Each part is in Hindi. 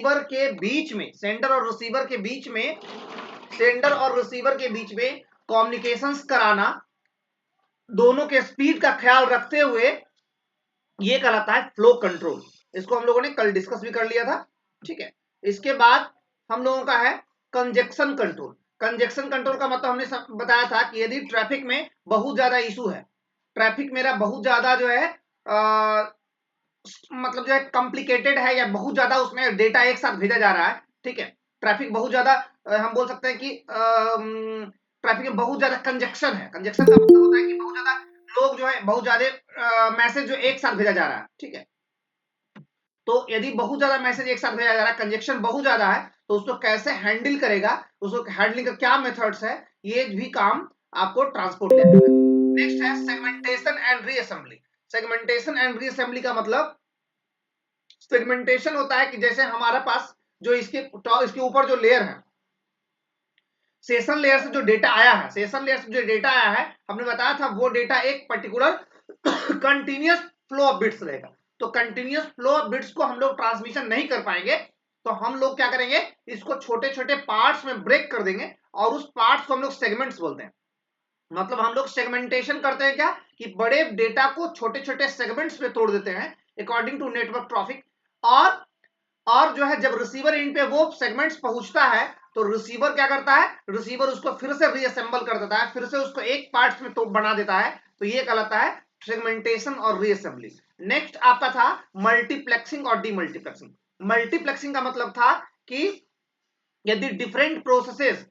रिसीवर के बीच में, सेंडर और रिसीवर के बीच में, सेंडर और रिसीवर के बीच में कम्युनिकेशंस कराना, दोनों के स्पीड का ख्याल रखते हुए, ये कहलाता है फ्लो कंट्रोल। इसको हम लोगों ने कल डिस्कस भी कर लिया था, ठीक है। इसके बाद हम लोगों का है कंजेक्शन कंट्रोल। कंजेक्शन कंट्रोल का मतलब हमने बताया था कि यदि ट्रैफिक में बहुत ज्यादा इशू है, ट्रैफिक मेरा बहुत ज्यादा जो है मतलब जो है कॉम्प्लिकेटेड है, या बहुत ज्यादा उसमें डेटा एक साथ भेजा जा रहा है, ठीक है। ट्रैफिक बहुत ज्यादा, हम बोल सकते हैं कि ट्रैफिक में बहुत ज्यादा कंजेक्शन है। कंजेक्शन का मतलब होता है कि बहुत ज्यादा लोग जो है, बहुत ज्यादा मैसेज जो एक साथ भेजा जा रहा है, ठीक है। तो यदि बहुत ज्यादा मैसेज एक साथ भेजा जा रहा है, कंजेक्शन बहुत ज्यादा है, तो उसको कैसे हैंडल करेगा, उसको हैंडलिंग का क्या मेथड्स है, ये भी काम आपको ट्रांसपोर्ट लेयर में। नेक्स्ट है segmentation and reassembly. Segmentation and reassembly का मतलब, सेगमेंटेशन होता है कि जैसे हमारे पास जो इसके ऊपर जो लेयर है, सेशन लेयर से जो डेटा आया है, सेशन लेयर से जो डेटा आया है, हमने बताया था वो डेटा एक particular continuous flow of bits रहेगा। तो कंटिन्यूअस फ्लो ऑफ बिट्स को हम लोग ट्रांसमिशन नहीं कर पाएंगे, तो हम लोग क्या करेंगे, इसको छोटे छोटे पार्ट्स में ब्रेक कर देंगे, और उस पार्ट्स को हम लोग सेगमेंट्स बोलते हैं। मतलब हम लोग सेगमेंटेशन करते हैं क्या, कि बड़े डेटा को छोटे छोटे सेगमेंट्स में तोड़ देते हैं अकॉर्डिंग टू नेटवर्क ट्रैफिक। और जो है जब रिसीवर एंड पे वो सेगमेंट्स पहुंचता है, तो रिसीवर क्या करता है, रिसीवर उसको फिर से रीअसेंबल कर देता है, फिर से उसको एक पार्ट्स में तो बना देता है। तो ये कहलाता है सेगमेंटेशन और रीअसेंबली। नेक्स्ट आपका था मल्टीप्लेक्सिंग और डीमल्टीप्लेक्सिंग। मल्टीप्लेक्सिंग का मतलब था कि यदि डिफरेंट प्रोसेसेस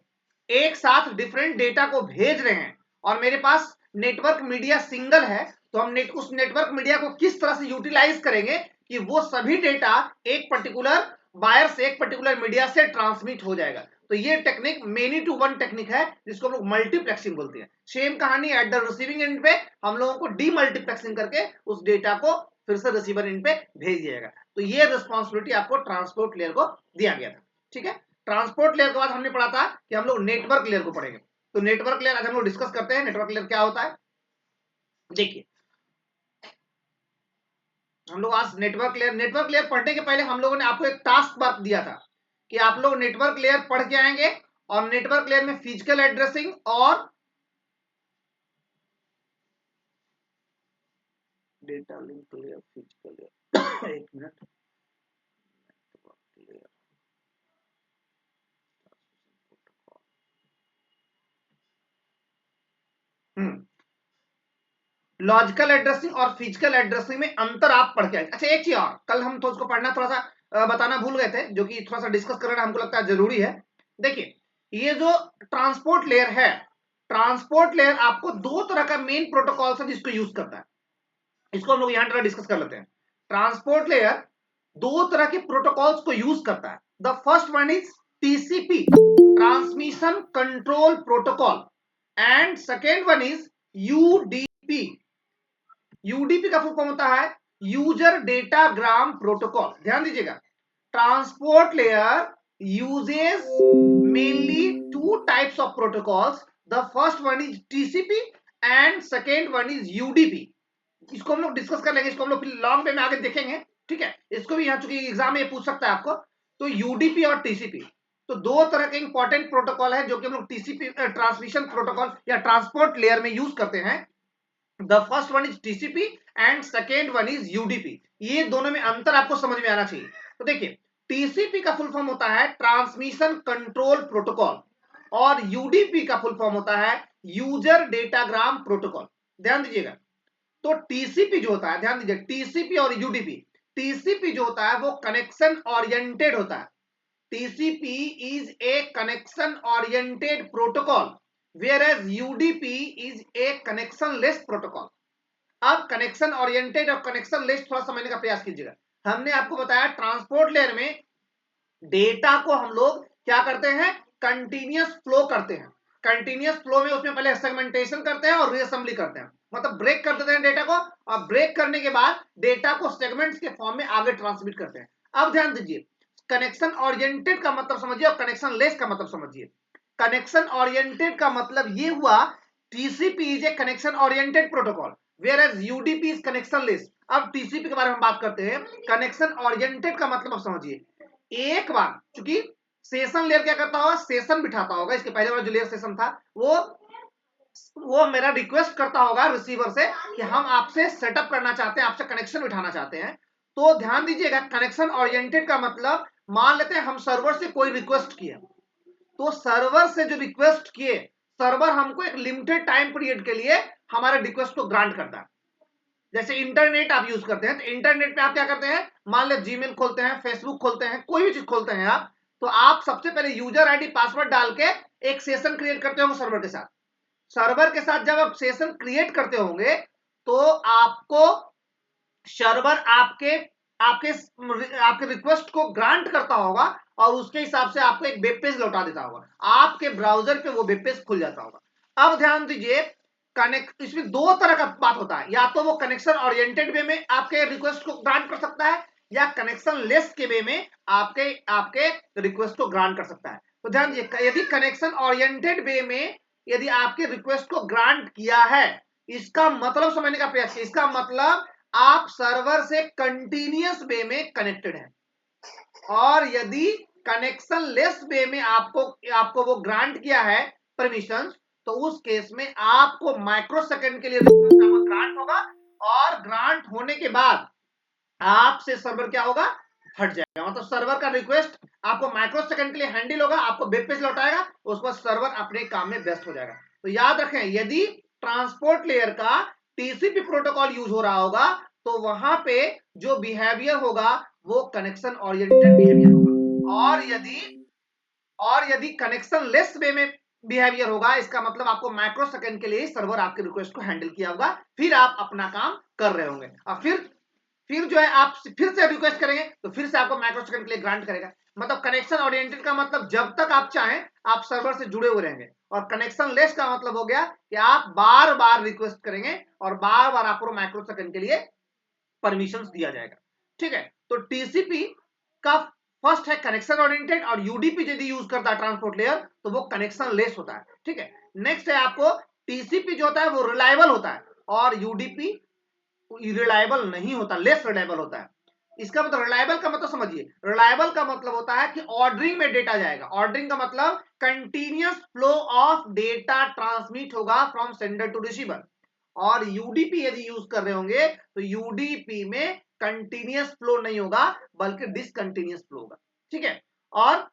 एक साथ डिफरेंट डेटा को भेज रहे हैं, और मेरे पास नेटवर्क मीडिया सिंगल है, तो हम उस नेटवर्क मीडिया को किस तरह से यूटिलाइज करेंगे कि वो सभी डेटा एक पर्टिकुलर वायर से, एक पर्टिकुलर मीडिया से ट्रांसमिट हो जाएगा। तो ये technique many to one technique है, जिसको हम लोग मल्टीप्लेक्सिंग बोलते हैं। सेम कहानी एट द रिसीविंग एंड पे हम लोगों को डीमल्टीप्लेक्सिंग करके उस डेटा को फिर से रिसीवर एंड पे भेज दिया जाएगा। तो ये रिस्पॉन्सिबिलिटी आपको ट्रांसपोर्ट लेयर को दिया गया था, ठीक है। ट्रांसपोर्ट लेयर के बाद हमने पढ़ा था कि हम लोग नेटवर्क लेयर को पढ़ेंगे। तो नेटवर्क लेयर आज हम लोग डिस्कस करते हैं, नेटवर्क लेयर क्या होता है। देखिए, हम लोग आज नेटवर्क लेयर पढ़ने के पहले हम लोगों ने आपको एक टास्क वर्क दिया था कि आप लोग नेटवर्क लेयर पढ़ के आएंगे, और नेटवर्क लेयर में फिजिकल एड्रेसिंग और data link layer, physical layer एक minute, network layer, logical addressing और फिजिकल एड्रेसिंग में अंतर आप पढ़ के आए। अच्छा, एक चीज और, कल हम तो उसको पढ़ना थोड़ा सा बताना भूल गए थे, जो कि थोड़ा सा डिस्कस करना हमको लगता है जरूरी है। देखिए, ये जो ट्रांसपोर्ट लेयर है, ट्रांसपोर्ट लेयर आपको दो तरह का मेन प्रोटोकॉल है जिसको यूज करता है। इसको हम लोग यहां थोड़ा डिस्कस कर लेते हैं। ट्रांसपोर्ट लेयर दो तरह के प्रोटोकॉल्स को यूज करता है। The first one is TCP, transmission control protocol, and second one is UDP. UDP का फुल फॉर्म होता है यूजर डेटाग्राम प्रोटोकॉल। ध्यान दीजिएगा, transport layer uses mainly two types of protocols. The first one is TCP and second one is UDP. इसको हम लोग डिस्कस कर लेंगे, इसको हम लोग फिर लॉन्ग वे में आगे देखेंगे, ठीक है। इसको भी यहाँ चूंकि एग्जाम में पूछ सकता है आपको। तो यूडीपी और टीसीपी, तो दो तरह के इंपॉर्टेंट प्रोटोकॉल है जो कि हम लोग टीसीपी ट्रांसमिशन प्रोटोकॉल या ट्रांसपोर्ट लेयर में यूज करते हैं। The first one is TCP and second one is UDP. ये दोनों में अंतर आपको समझ में आना चाहिए। तो देखिए, टीसीपी का फुल फॉर्म होता है ट्रांसमिशन कंट्रोल प्रोटोकॉल, और यूडीपी का फुल फॉर्म होता है यूजर डेटाग्राम प्रोटोकॉल। ध्यान दीजिएगा, तो टीसीपी जो होता है, ध्यान दीजिए, टीसीपी और यूडीपी, टीसीपी जो होता है वो कनेक्शन ओरिएंटेड होता है। TCP is a connection oriented protocol, whereas UDP is a connectionless protocol। अब कनेक्शन ओरिएंटेड और कनेक्शन लेस थोड़ा समझने का प्रयास कीजिएगा। हमने आपको बताया ट्रांसपोर्ट लेयर में डेटा को हम लोग क्या करते हैं, कंटिन्यूअस फ्लो करते हैं। कंटिन्यूअस फ्लो में उसमें पहले सेगमेंटेशन करते हैं और रीअसेंबली करते हैं, मतलब ब्रेक कर देते हैं डेटा को, और ब्रेक करने के बाद डेटा को सेगमेंट्स के फॉर्म में आगे ट्रांसमिट करते हैं। अब ध्यान दीजिए, कनेक्शन ओरिएंटेड का मतलब समझिए और कनेक्शन लेस का मतलब समझिए। कनेक्शन ओरिएंटेड का मतलब ये हुआ, TCP is a connection oriented protocol, whereas UDP is connectionless. अब टीसीपी के बारे में बात करते हैं। कनेक्शन ओरिएंटेड का मतलब अब समझिए, एक बार, क्योंकि सेशन लेयर क्या करता होगा, सेशन बिठाता होगा, इसके पहले वाला जो लेयर सेशन था वो मेरा रिक्वेस्ट करता होगा रिसीवर से कि हम आपसे सेटअप करना चाहते हैं, आपसे कनेक्शन बिठाना चाहते हैं। तो ध्यान दीजिएगा, कनेक्शन ओरिएंटेड का मतलब, मान लेते हैं हम सर्वर से कोई रिक्वेस्ट किए, तो सर्वर से जो रिक्वेस्ट किए, सर्वर हमको एक लिमिटेड टाइम पीरियड के लिए हमारे रिक्वेस्ट को ग्रांट करता है। जैसे इंटरनेट आप यूज करते हैं, तो इंटरनेट पे आप क्या करते हैं, मान लो जीमेल खोलते हैं, फेसबुक खोलते हैं, कोई भी चीज खोलते हैं आप, तो आप सबसे पहले यूजर आईडी पासवर्ड डाल के एक सेशन क्रिएट करते हो सर्वर के साथ। सर्वर के साथ जब आप सेशन क्रिएट करते होंगे, तो आपको सर्वर आपके आपके आपके रिक्वेस्ट को ग्रांट करता होगा और उसके हिसाब से आपको एक वेब पेज लौटा देता होगा, आपके ब्राउजर पे वो वेब पेज खुल जाता होगा। अब ध्यान दीजिए, कनेक्ट इसमें दो तरह का बात होता है, या तो वो कनेक्शन ओरिएंटेड वे में आपके रिक्वेस्ट को ग्रांट कर सकता है, या कनेक्शन लेस के वे में आपके आपके रिक्वेस्ट को ग्रांट कर सकता है। तो ध्यान दीजिए, यदि कनेक्शन ओरिएंटेड वे में यदि आपके रिक्वेस्ट को ग्रांट किया है, इसका मतलब समझने का प्रयास किया, इसका मतलब आप सर्वर से कंटिन्यूअस वे में कनेक्टेड है। और यदि कनेक्शन लेस वे में आपको वो ग्रांट किया है परमिशन, तो उस केस में आपको माइक्रो सेकंड के लिए ग्रांट होगा, और ग्रांट होने के बाद आपसे सर्वर क्या होगा, हट जाएगा। मतलब सर्वर का रिक्वेस्ट आपको माइक्रो सेकंड के लिए हैंडल होगा, आपको वेब पेज लौटाएगा, उसके बाद सर्वर अपने काम में व्यस्त हो जाएगा। तो याद रखें, यदि ट्रांसपोर्ट लेयर का टीसीपी प्रोटोकॉल यूज हो रहा होगा, तो वहां पे जो बिहेवियर होगा वो कनेक्शन ओरिएंटेड बिहेवियर होगा, और यदि कनेक्शन लेस वे में बिहेवियर होगा, इसका मतलब आपको माइक्रो सेकंड के लिए सर्वर आपके रिक्वेस्ट को हैंडल किया होगा, फिर आप अपना काम कर रहे होंगे, और फिर जो है आप फिर से रिक्वेस्ट करेंगे तो फिर से आपको माइक्रो सेकंड के लिए ग्रांट करेगा। मतलब कनेक्शन ओरिएंटेड का मतलब जब तक आप चाहें आप सर्वर से जुड़े हुए रहेंगे, और कनेक्शन लेस का मतलब हो गया कि आप बार बार रिक्वेस्ट करेंगे और बार बार आपको माइक्रो सेकंड के लिए परमिशन दिया जाएगा। ठीक है, तो टीसीपी का फर्स्ट है कनेक्शन ओरिएंटेड, और यूडीपी यदि यूज करता है ट्रांसपोर्ट लेयर तो वो कनेक्शन लेस होता है। ठीक है, नेक्स्ट है आपको टीसीपी जो होता है वो रिलायबल होता है, और यूडीपी रिलायबल नहीं होता, लेस रिलायबल होता है। इसका मतलब रिलायबल का मतलब समझिए, रिलायबल का मतलब होता है कि ऑर्डरिंग में डेटा जाएगा, ऑर्डरिंग का मतलब continuous flow of data transmit होगा फ्रॉम सेंडर टू रिसीवर। और यूडीपी यदि यूज कर रहे होंगे तो यूडीपी में कंटिन्यूअस फ्लो नहीं होगा बल्कि डिसकंटिन्यूअस फ्लो होगा। ठीक है, और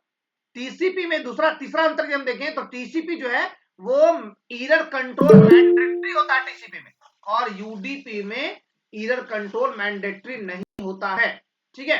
टीसीपी में तीसरा अंतर हम देखें तो टीसीपी जो है वो एरर कंट्रोल मैंडेटरी होता है टीसीपी में, और यूडीपी में एरर कंट्रोल मैंडेटरी नहीं होता है। ठीक है,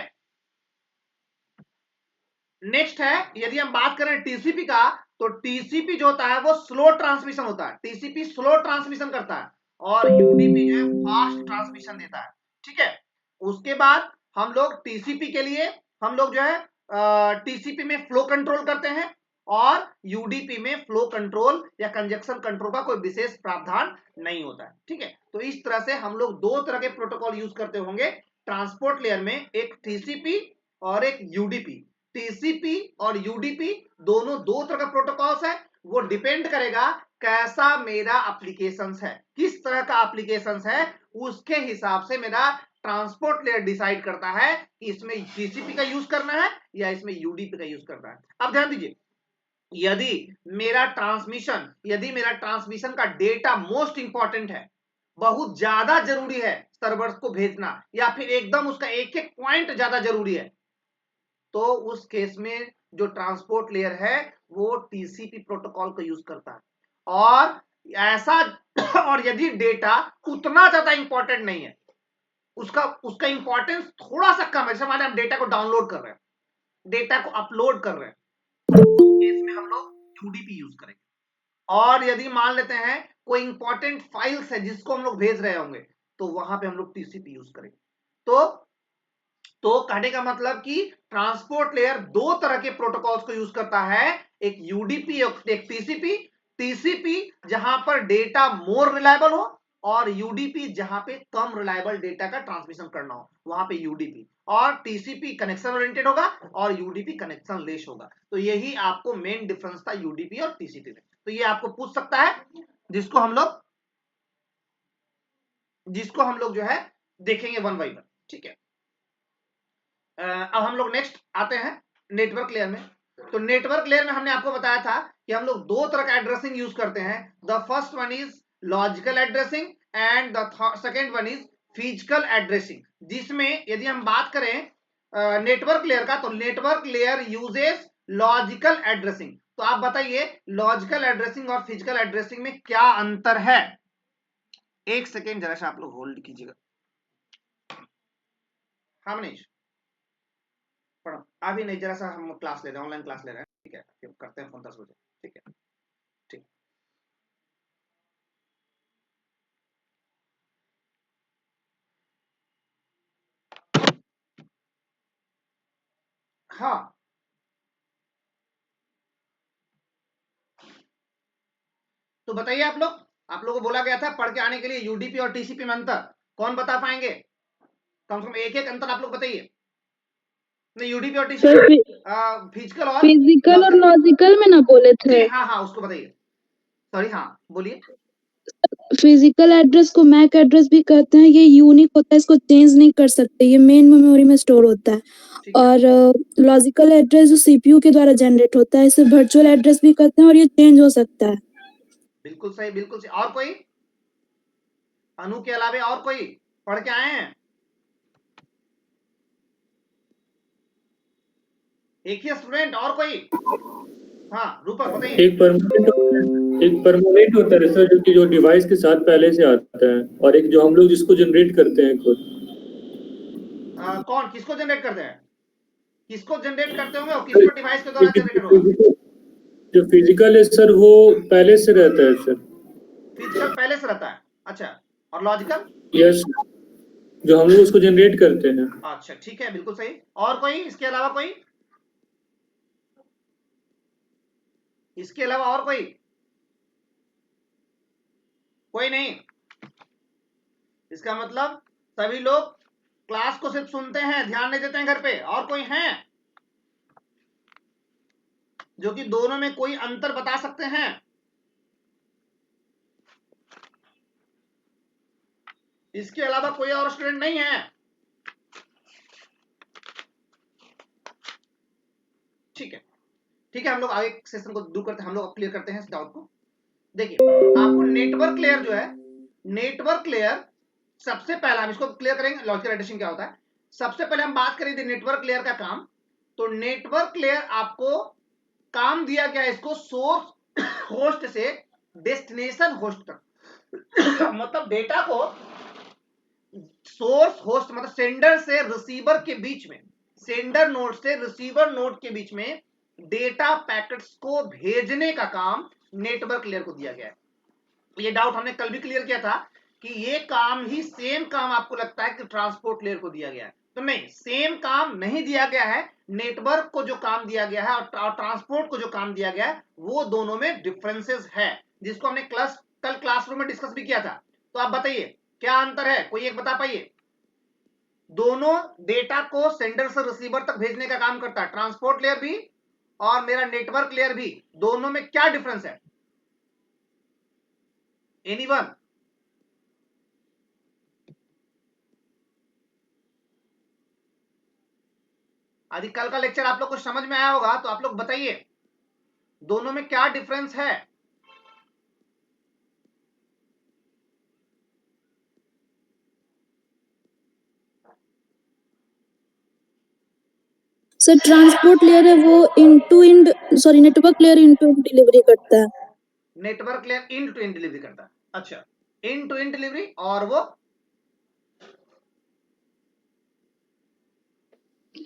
नेक्स्ट है, यदि हम बात करें टीसीपी का, तो टीसीपी जो होता है वो स्लो ट्रांसमिशन होता है, टीसीपी स्लो ट्रांसमिशन करता है, और यूडीपी जो है फास्ट ट्रांसमिशन देता है। ठीक है, उसके बाद हम लोग टीसीपी के लिए हम लोग जो है टीसीपी में फ्लो कंट्रोल करते हैं, और यूडीपी में फ्लो कंट्रोल या कंजक्शन कंट्रोल का कोई विशेष प्रावधान नहीं होता है। ठीक है, तो इस तरह से हम लोग दो तरह के प्रोटोकॉल यूज करते होंगे ट्रांसपोर्ट लेयर में, एक टीसीपी और एक यूडीपी। टीसीपी और यूडीपी दोनों दो तरह का प्रोटोकॉल्स है, वो डिपेंड करेगा कैसा मेरा एप्लीकेशंस है, किस तरह का एप्लीकेशंस है, उसके हिसाब से मेरा ट्रांसपोर्ट लेयर डिसाइड करता है कि इसमें टीसीपी का यूज करना है या इसमें यूडीपी का यूज करना है। अब ध्यान दीजिए, यदि मेरा ट्रांसमिशन का डेटा मोस्ट इंपॉर्टेंट है, बहुत ज्यादा जरूरी है सर्वर्स को भेजना, या फिर एकदम उसका एक एक पॉइंट ज्यादा जरूरी है, तो उस केस में जो ट्रांसपोर्ट लेयर है वो टीसीपी प्रोटोकॉल का यूज करता है। और ऐसा और यदि डेटा उतना ज्यादा इंपॉर्टेंट नहीं है, उसका उसका इंपॉर्टेंस थोड़ा सा कम है, जैसे मान हम डेटा को डाउनलोड कर रहे हैं, डेटा को अपलोड कर रहे हैं, तो उस केस में हम लोग यूडीपी यूज करेंगे। और यदि मान लेते हैं कोई इंपॉर्टेंट फाइल्स है जिसको हम लोग भेज रहे होंगे, तो वहां पे हम लोग टीसीपी यूज करेंगे। तो कहने का मतलब कि ट्रांसपोर्ट लेयर दो तरह के प्रोटोकॉल्स को यूज करता है, एक यूडीपी और एक टीसीपी। टीसीपी जहां पर डेटा मोर रिलायबल हो, और यूडीपी जहां पे कम रिलायबल डेटा का ट्रांसमिशन करना हो, वहां पे यूडीपी। और टीसीपी कनेक्शन ओरिएंटेड होगा और यूडीपी कनेक्शन लेस होगा। तो यही आपको मेन डिफरेंस था यूडीपी और टीसीपी में। तो ये आपको पूछ सकता है, जिसको हम लोग जो है देखेंगे वन बाई वन। ठीक है, अब हम लोग नेक्स्ट आते हैं नेटवर्क लेयर में। तो नेटवर्क लेयर में हमने आपको बताया था कि हम लोग दो तरह का एड्रेसिंग यूज करते हैं। The first one is logical addressing and the second one is physical addressing. जिसमें यदि हम बात करें नेटवर्क लेयर का, तो network layer uses logical addressing. तो आप बताइए लॉजिकल एड्रेसिंग और फिजिकल एड्रेसिंग में क्या अंतर है? एक सेकेंड जरा सा आप लोग होल्ड कीजिएगा। हाँ मनीष पढ़ो, अभी नहीं, जरा सा हम क्लास ले रहे हैं, ऑनलाइन क्लास ले रहे हैं, ठीक है, फिर करते हैं फोन 10 बजे, ठीक है, ठीक। हाँ तो बताइए आप लोगों को बोला गया था पढ़ के आने के लिए यूडीपी और टीसीपी में अंतर, कौन बता पाएंगे? कम से कम एक एक अंतर आप लोग बताइए। नहीं, यूडीपी और टीसीपी, फिजिकल और फिजिकल और लॉजिकल में ना बोले थे। जी हाँ हाँ, उसको बताइए, सॉरी, हाँ बोलिए। फिजिकल एड्रेस को मैक एड्रेस भी कहते हैं, ये यूनिक होता है, इसको चेंज नहीं कर सकते, ये मेन मेमोरी में स्टोर होता है। ठीक है, और लॉजिकल एड्रेस जो सीपीयू के द्वारा जनरेट होता है, इसे वर्चुअल एड्रेस भी कहते हैं और ये चेंज हो सकता है। बिल्कुल सही, बिल्कुल सही। और कोई अनु के अलावा और कोई पढ़ के आए हैं? एक ही स्टूडेंट, और कोई? हाँ रूपक बताइए। एक परमानेंट होता है सर, जो डिवाइस के साथ पहले से आता है, और एक जो हम लोग जिसको जनरेट करते हैं खुद। कौन किसको जनरेट करते हैं? किसको जनरेट करते होंगे और किसको डिवाइस के द्वारा जनरेट होगा? जो फिजिकल है सर वो पहले से रहता है सर। फिजिकल पहले से रहता है, अच्छा। और लॉजिकल? यस, जो हम लोग उसको जनरेट करते हैं। अच्छा ठीक है, बिल्कुल सही। और कोई इसके अलावा कोई? इसके अलावा और कोई? कोई नहीं? इसका मतलब सभी लोग क्लास को सिर्फ सुनते हैं, ध्यान नहीं देते हैं घर पे। और कोई है जो कि दोनों में कोई अंतर बता सकते हैं? इसके अलावा कोई और स्टूडेंट नहीं है? ठीक है, ठीक है, हम लोग आगे सेशन को दूर करते हैं, हम लोग क्लियर करते हैं इस डाउट को। देखिए आपको नेटवर्क लेयर जो है, नेटवर्क लेयर सबसे पहला हम इसको क्लियर करेंगे लॉजिकल एडिशन क्या होता है। सबसे पहले हम बात करेंगे नेटवर्क लेयर का काम। तो नेटवर्क लेयर आपको काम दिया गया इसको सोर्स होस्ट से डेस्टिनेशन होस्ट तक मतलब डेटा को सोर्स होस्ट मतलब सेंडर से रिसीवर के बीच में, सेंडर नोड से रिसीवर नोड के बीच में डेटा पैकेट्स को भेजने का काम नेटवर्क लेयर को दिया गया है। ये डाउट हमने कल भी क्लियर किया था कि ये काम ही सेम काम आपको लगता है कि ट्रांसपोर्ट लेयर को दिया गया है, तो नहीं, सेम काम नहीं दिया गया है। नेटवर्क को जो काम दिया गया है और ट्रांसपोर्ट को जो काम दिया गया है वो दोनों में डिफरेंसेस है, जिसको हमने कल क्लासरूम में डिस्कस भी किया था। तो आप बताइए क्या अंतर है, कोई एक बता पाइए? दोनों डेटा को सेंडर से रिसीवर तक भेजने का काम करता है, ट्रांसपोर्ट लेयर भी और मेरा नेटवर्क लेयर भी, दोनों में क्या डिफरेंस है? एनीवन? यदि कल का लेक्चर आप लोग को समझ में आया होगा तो आप लोग बताइए दोनों में क्या डिफरेंस है? सर ट्रांसपोर्ट लेयर है वो network layer end to delivery करता है। Network layer end to end delivery करता है, अच्छा, इन टू इन डिलीवरी। और वो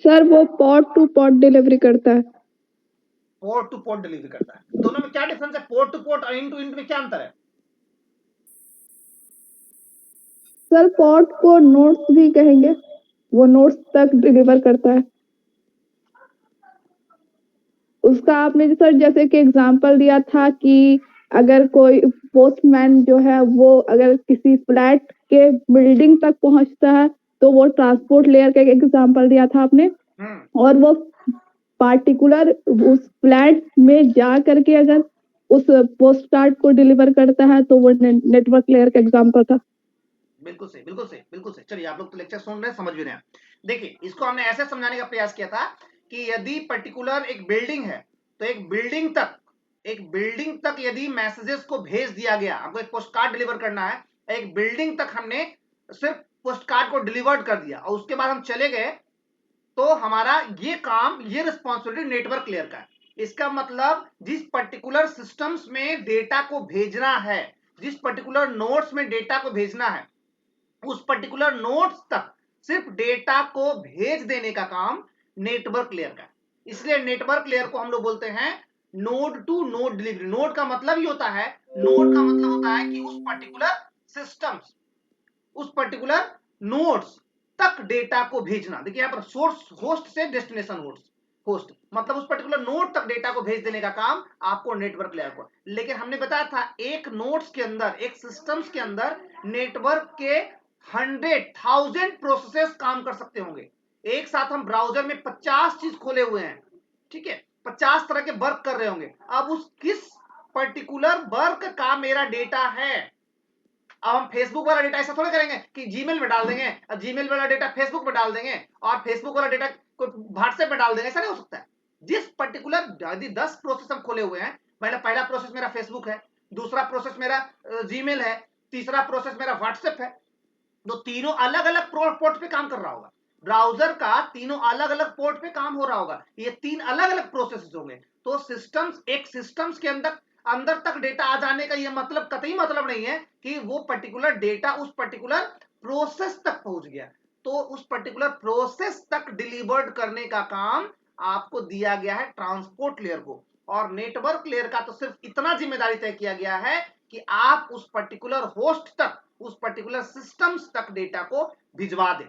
सर वो पोर्ट टू पोर्ट डिलीवरी करता है। पोर्ट टू पोर्ट डिलीवरी करता है। दोनों में क्या डिफरेंस है? पोर्ट टू पोर्ट और इन टू इन में क्या अंतर है? सर पोर्ट को नोट्स भी कहेंगे, वो नोट्स तक डिलीवर करता है। उसका आपने सर जैसे कि एग्जांपल दिया था कि अगर कोई पोस्टमैन जो है वो अगर किसी फ्लैट के बिल्डिंग तक पहुंचता है तो वो ट्रांसपोर्ट लेयर का एक एग्जांपल दिया था आपने, और वो पार्टिकुलर उस फ्लैट में जा करके अगर उस पोस्ट कार्ड को डिलीवर करता है तो वो नेटवर्क लेयर का एग्जांपल था। बिल्कुल सही, बिल्कुल सही, बिल्कुल सही। चलिए आप लोग तो लेक्चर सुन रहे हैं, समझ भी रहे हैं। देखिए इसको हमने ऐसे समझाने का प्रयास किया था कि यदि पर्टिकुलर एक बिल्डिंग है तो एक बिल्डिंग तक यदि मैसेजेस को भेज दिया गया, आपको एक पोस्ट कार्ड डिलीवर करना है, एक बिल्डिंग तक हमने सिर्फ पोस्ट कार्ड को डिलीवर कर दिया और उसके बाद हम चले गए, तो हमारा ये काम, ये रिस्पॉन्सिबिलिटी नेटवर्क लेयर का है। इसका मतलब जिस पर्टिकुलर सिस्टम्स में डेटा को भेजना है, जिस पर्टिकुलर नोड्स में डेटा को भेजना है, उस पर्टिकुलर नोड्स तक सिर्फ डेटा को भेज देने का काम नेटवर्क लेयर का है। इसलिए नेटवर्क लेयर को हम लोग बोलते हैं node to node delivery. Node का मतलब ही होता है, नोड का मतलब होता है कि उस पर्टिकुलर सिस्टम्स, उस पर्टिकुलर नोड्स तक डेटा को भेजना। देखिए यहां पर सोर्स होस्ट से डेस्टिनेशन होस्ट मतलब उस पर्टिकुलर नोड तक डेटा को भेज देने का काम आपको नेटवर्क लेयर को। लेकिन हमने बताया था एक नोड्स के अंदर, एक सिस्टम्स के अंदर नेटवर्क के 100,000 प्रोसेसेस काम कर सकते होंगे। एक साथ हम ब्राउजर में 50 चीज खोले हुए हैं, ठीक है, 50 तरह के वर्क कर रहे होंगे। अब उस किस पर्टिकुलर वर्क का मेरा डेटा है। अब हम फेसबुक वाला डेटा ऐसा थोड़ा करेंगे कि जीमेल में डाल देंगे और जीमेल वाला डेटा फेसबुक में डाल देंगे और फेसबुक वाला डेटा कोई व्हाट्सएप में डाल देंगे, ऐसा नहीं हो सकता है। जिस पर्टिकुलर यदि 10 प्रोसेस हम खोले हुए हैं, पहला प्रोसेस मेरा फेसबुक है, दूसरा प्रोसेस मेरा जीमेल है, तीसरा प्रोसेस मेरा व्हाट्सएप है, तो तीनों अलग अलग पोर्ट पे काम कर रहा होगा। ब्राउजर का तीनों अलग अलग पोर्ट पे काम हो रहा होगा, ये 3 अलग अलग प्रोसेस होंगे। तो सिस्टम्स, एक सिस्टम्स के अंदर तक डेटा आ जाने का ये मतलब कतई मतलब नहीं है कि वो पर्टिकुलर डेटा उस पर्टिकुलर प्रोसेस तक पहुंच गया। तो उस पर्टिकुलर प्रोसेस तक डिलीवर्ड करने का काम आपको दिया गया है ट्रांसपोर्ट लेयर को। और नेटवर्क लेयर का तो सिर्फ इतना जिम्मेदारी तय किया गया है कि आप उस पर्टिकुलर होस्ट तक, उस पर्टिकुलर सिस्टम्स तक डेटा को भिजवा दें।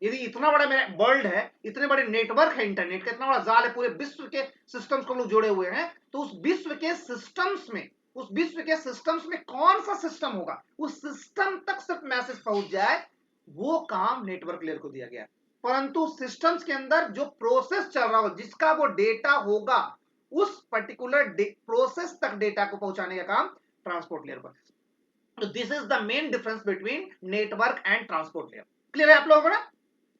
यदि इतना बड़ा मेरा वर्ल्ड है, इतने बड़े नेटवर्क है इंटरनेट का, इतना बड़ा जाल है, पूरे विश्व के सिस्टम्स को हम लोग जोड़े हुए हैं, तो उस विश्व के सिस्टम्स में कौन सा सिस्टम होगा, उस सिस्टम तक सिर्फ मैसेज पहुंच जाए, वो काम नेटवर्क लेयर को दिया गया है। परंतु सिस्टम्स के अंदर जो प्रोसेस चल रहा हो, जिसका वो डेटा होगा, उस पर्टिकुलर प्रोसेस तक डेटा को पहुंचाने का काम ट्रांसपोर्ट लेयर पर। तो this is the main difference between network and transport layer. Clear है आप लोगों को ना?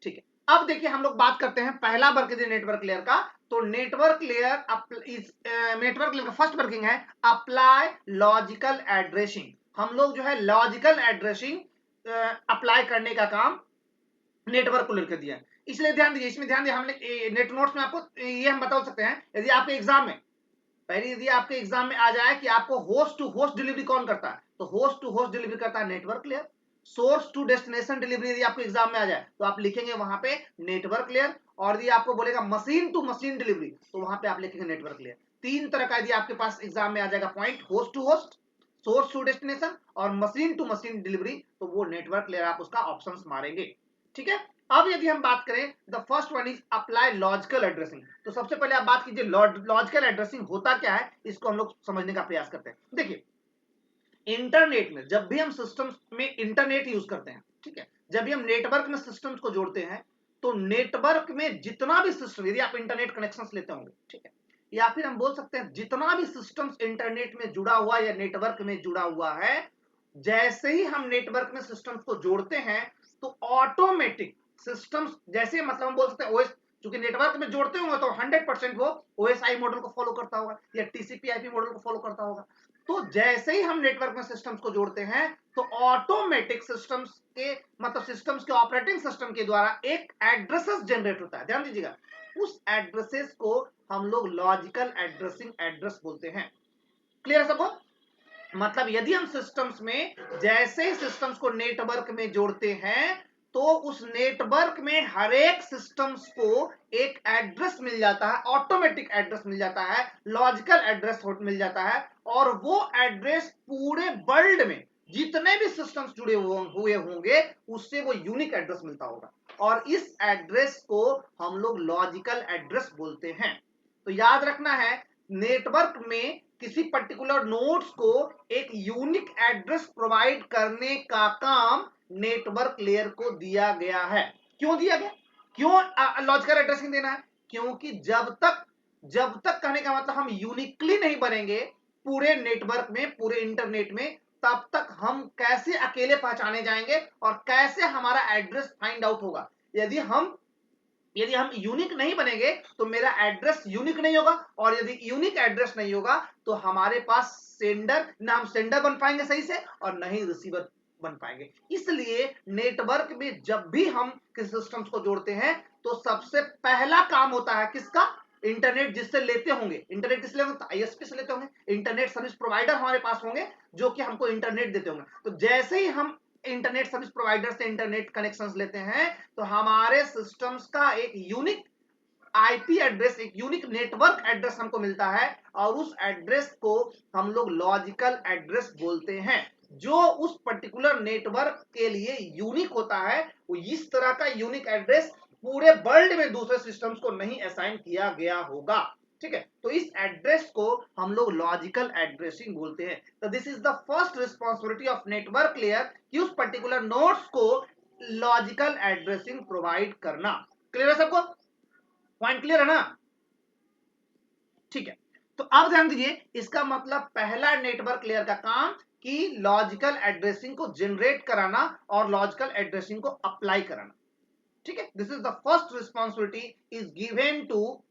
ठीक है, अब देखिए हम लोग बात करते हैं पहला वर्क है नेटवर्क लेयर का। तो नेटवर्क लेयर का फर्स्ट वर्किंग है अप्लाई लॉजिकल एड्रेसिंग। हम लोग जो है लॉजिकल एड्रेसिंग अप्लाई करने का काम नेटवर्क को लेकर दिया। इसलिए ध्यान दीजिए, इसमें ध्यान दीजिए, हमने नेट नोट्स में आपको ये हम बता सकते हैं, यदि आपके एग्जाम में यदि आपके एग्जाम में आ जाए कि आपको होस्ट टू होस्ट डिलीवरी कौन करता है, तो होस्ट टू होस्ट डिलीवरी करता है network layer. Source to destination delivery यदि आपको एग्जाम में आ जाए तो आप लिखेंगे वहां पे नेटवर्क लेयर। और यदि आपको बोलेगा मशीन टू मशीन डिलीवरी तो वहां पे आप लिखेंगे नेटवर्क लेयर। 3 तरह का यदि आपके पास एग्जाम में आ जाएगा point, host to host, source to destination और मशीन टू मशीन डिलीवरी, तो वो नेटवर्क लेयर आप उसका ऑप्शंस मारेंगे। ठीक है, अब यदि हम बात करें the first one is apply logical addressing. तो सबसे पहले आप बात कीजिए लॉजिकल एड्रेसिंग होता क्या है, इसको हम लोग समझने का प्रयास करते हैं। देखिए इंटरनेट में जब भी हम सिस्टम्स में इंटरनेट यूज करते हैं, ठीक है, जब भी हम नेटवर्क में सिस्टम्स को जोड़ते हैं, तो नेटवर्क में जितना भी सिस्टम, यदि आप इंटरनेट कनेक्शंस लेते होंगे, ठीक है, या फिर हम बोल सकते हैं जितना भी सिस्टम्स इंटरनेट में जुड़ा हुआ या नेटवर्क में जुड़ा हुआ है, जैसे ही हम नेटवर्क में सिस्टम्स को जोड़ते हैं तो ऑटोमेटिक सिस्टम्स, जैसे मतलब हम बोल सकते हैं ओएस, क्योंकि नेटवर्क में जोड़ते होंगे तो 100% वो ओएसआई मॉडल को फॉलो करता होगा या टीसीपी आईपी मॉडल को फॉलो करता होगा। तो जैसे ही हम नेटवर्क में सिस्टम्स को जोड़ते हैं तो ऑटोमेटिक सिस्टम्स के मतलब सिस्टम्स के ऑपरेटिंग सिस्टम के द्वारा एक एड्रेसेस जनरेट होता है। ध्यान दीजिएगा, उस एड्रेसेस को हम लोग लॉजिकल एड्रेसिंग एड्रेस बोलते हैं। क्लियर है सबको? मतलब यदि हम सिस्टम्स में जैसे सिस्टम्स को नेटवर्क में जोड़ते हैं तो उस नेटवर्क में हर एक सिस्टम्स को एक एड्रेस मिल जाता है, ऑटोमेटिक एड्रेस मिल जाता है, लॉजिकल एड्रेस मिल जाता है, और वो एड्रेस पूरे वर्ल्ड में जितने भी सिस्टम्स जुड़े हुए होंगे उससे वो यूनिक एड्रेस मिलता होगा, और इस एड्रेस को हम लोग लॉजिकल एड्रेस बोलते हैं। तो याद रखना है, नेटवर्क में किसी पर्टिकुलर नोड्स को एक यूनिक एड्रेस प्रोवाइड करने का काम नेटवर्क लेयर को दिया गया है। क्यों दिया गया, क्यों लॉजिकल एड्रेसिंग देना है? क्योंकि जब तक कहने का मतलब हम यूनिकली नहीं बनेंगे पूरे नेटवर्क में, पूरे इंटरनेट में, तब तक हम कैसे अकेले पहचाने जाएंगे और कैसे हमारा एड्रेस फाइंड आउट होगा। यदि हम यदि हम यूनिक नहीं बनेंगे तो मेरा एड्रेस यूनिक नहीं होगा, और यदि यूनिक एड्रेस नहीं होगा तो हमारे पास सेंडर, ना हम सेंडर बन पाएंगे सही से और न ही रिसीवर बन पाएंगे। इसलिए नेटवर्क में जब भी हम किसी सिस्टम्स को जोड़ते हैं तो सबसे पहला काम होता है किसका? इंटरनेट जिससे लेते होंगे। इंटरनेट किससे लेते होंगे? आईएसपी से लेते होंगे। इंटरनेट सर्विस प्रोवाइडर हमारे पास होंगे जो कि हमको इंटरनेट देते होंगे। तो जैसे ही हम इंटरनेट सर्विस प्रोवाइडर से इंटरनेट कनेक्शंस लेते हैं तो हमारे सिस्टम्स का एक यूनिक आईपी एड्रेस, एक यूनिक नेटवर्क एड्रेस हमको मिलता है, और उस एड्रेस को हम लोग लॉजिकल एड्रेस बोलते हैं, जो उस पर्टिकुलर नेटवर्क के लिए यूनिक होता है। वो इस तरह का यूनिक एड्रेस पूरे वर्ल्ड में दूसरे सिस्टम्स को नहीं असाइन किया गया होगा। ठीक है, तो इस एड्रेस को हम लोग लॉजिकल एड्रेसिंग बोलते हैं। तो this is the first responsibility of network layer कि उस पर्टिकुलर नोड्स को लॉजिकल एड्रेसिंग प्रोवाइड करना। क्लियर है सबको? पॉइंट क्लियर है ना? ठीक है, तो अब ध्यान दीजिए, इसका मतलब पहला नेटवर्क लेयर का काम कि लॉजिकल एड्रेसिंग को जनरेट कराना और लॉजिकल एड्रेसिंग को अप्लाई कराना। ठीक है, this is the first responsibility is given to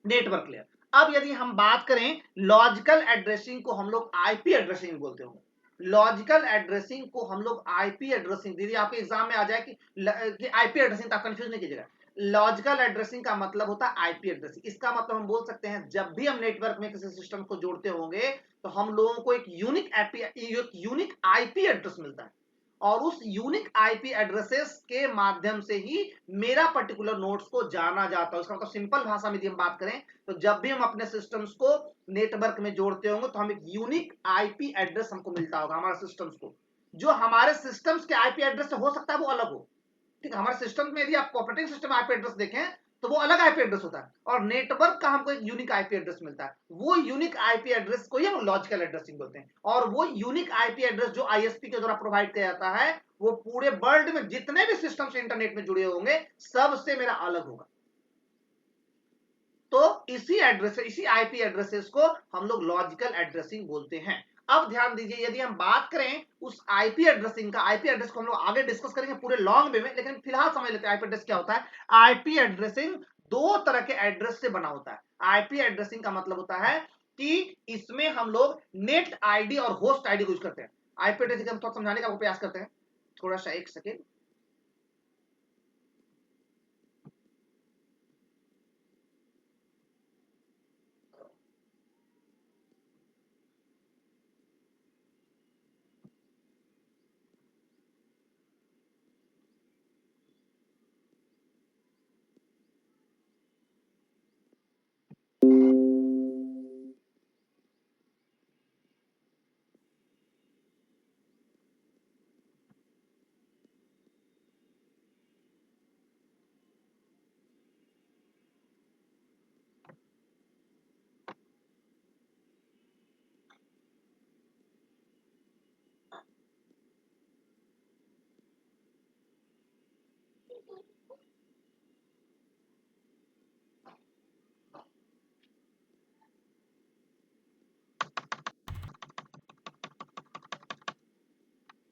network layer. अब यदि हम बात करें लॉजिकल एड्रेसिंग को हम लोग आईपी एड्रेसिंग बोलते हैं। लॉजिकल एड्रेसिंग को हम लोग आईपी एड्रेसिंग, दीदी आपके एग्जाम में आ जाए कि आईपी एड्रेसिंग, आप कंफ्यूज नहीं कीजिएगा। लॉजिकल एड्रेसिंग का मतलब होता है आईपी एड्रेसिंग। इसका मतलब हम बोल सकते हैं जब भी हम नेटवर्क में किसी सिस्टम को जोड़ते होंगे तो हम लोगों को एक यूनिक आईपी एड्रेस मिलता है, और उस यूनिक आईपी एड्रेसेस के माध्यम से ही मेरा पर्टिकुलर नोड्स को जाना जाता है। इसका मतलब सिंपल भाषा में यदि हम बात करें तो जब भी हम अपने सिस्टम्स को नेटवर्क में जोड़ते होंगे तो हम एक यूनिक आईपी एड्रेस हमको मिलता होगा हमारे सिस्टम्स को, जो हमारे सिस्टम्स के आईपी एड्रेस से हो सकता है वो अलग हो। ठीक है, हमारे सिस्टम में यदि आप ऑपरेटिंग सिस्टम आईपी एड्रेस देखें तो वो अलग आईपी एड्रेस होता है, और नेटवर्क का हमको एक यूनिक आईपी एड्रेस मिलता है। वो यूनिक आईपी एड्रेस को ही हम लॉजिकल एड्रेसिंग बोलते हैं, और वो यूनिक आईपी एड्रेस जो आईएसपी के द्वारा प्रोवाइड किया जाता है वो पूरे वर्ल्ड में जितने भी सिस्टम से इंटरनेट में जुड़े होंगे सबसे मेरा अलग होगा। तो इसी एड्रेस, इसी आईपी एड्रेसेस को हम लोग लॉजिकल एड्रेसिंग बोलते हैं। अब ध्यान दीजिए, यदि हम बात करें उस आईपी एड्रेसिंग का, आईपी एड्रेस को हम लोग आगे डिस्कस करेंगे पूरे लॉन्ग वे में, लेकिन फिलहाल समझ लेते हैं आईपी एड्रेस क्या होता है। आईपी एड्रेसिंग दो तरह के एड्रेस से बना होता है। आईपी एड्रेसिंग का मतलब होता है कि इसमें हम लोग नेट आईडी और होस्ट आईडी यूज करते हैं। आईपी एड्रेसिंग हम थोड़ा समझाने का प्रयास करते हैं, थोड़ा सा एक सेकेंड।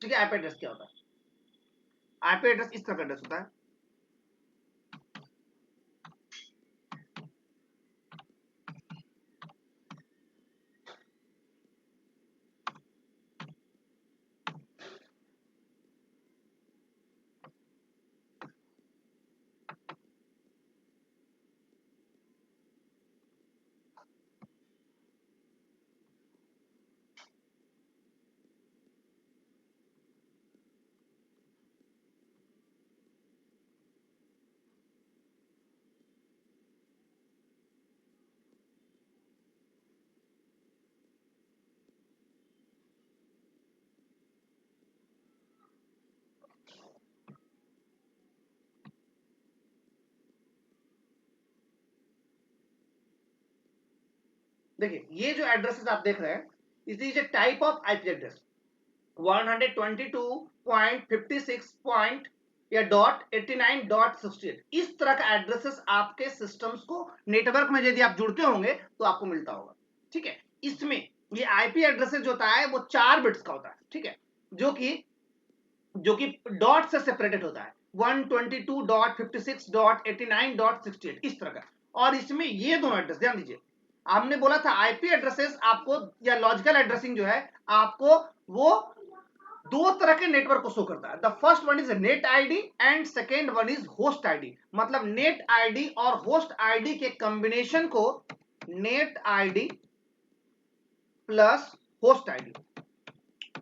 ठीक है, आईपी एड्रेस क्या होता है? आईपी एड्रेस इस तरह का एड्रेस होता है। देखिए, ये जो एड्रेसेस आप देख रहे हैं, it is a type of IP address. 122.56. या .89.68 इस तरह का एड्रेसेस आपके सिस्टम्स को नेटवर्क में यदि आप जुड़ते होंगे तो आपको मिलता होगा। ठीक है, इसमें ये आईपी एड्रेसेस जो होता है वो 4 बिट्स का होता है। ठीक है, जो कि डॉट से सेपरेटेड होता है। 122.56.89.68 इस तरह का। और इसमें ये दोनों एड्रेस ध्यान दीजिए, हमने बोला था आईपी एड्रेसेस आपको या लॉजिकल एड्रेसिंग जो है आपको वो दो तरह के नेटवर्क को शो करता है। The first one is net ID and second one is host ID. मतलब नेट आईडी और होस्ट आईडी के कॉम्बिनेशन को net ID plus host ID,